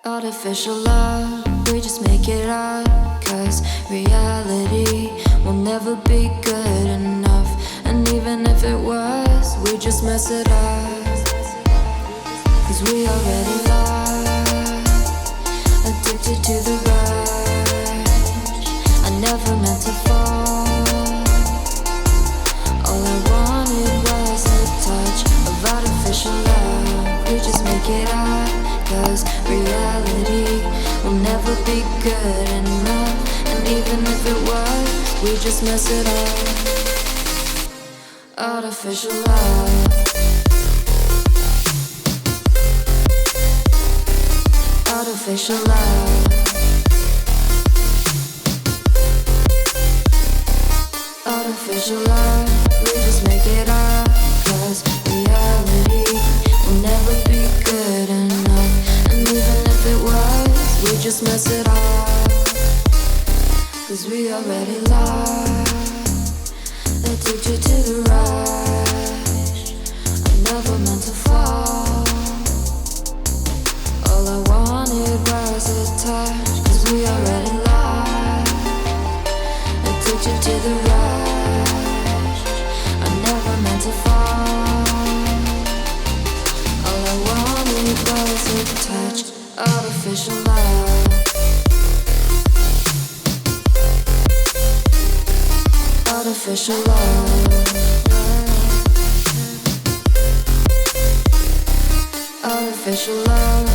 Artificial love, we just make it up. Cause reality will never be good enough. And even if it was, we just mess it up. Cause we already lost, addicted to the rush. I never meant to fall. All I wanted was a touch of artificial love. We just make it up. Cause reality will never be good enough. And even if it was, we just mess it up. Artificial love. Artificial love. Artificial love. We just make it up. Cause reality will never be good enough. And even if it was, we just mess it up. Cause we already lost, addicted to the rush. I never meant to fall. All I wanted was a touch. Cause we already lost, addicted to the rush. I never meant to fall. All I wanted was a touch. Artificial love. Artificial love. Artificial love.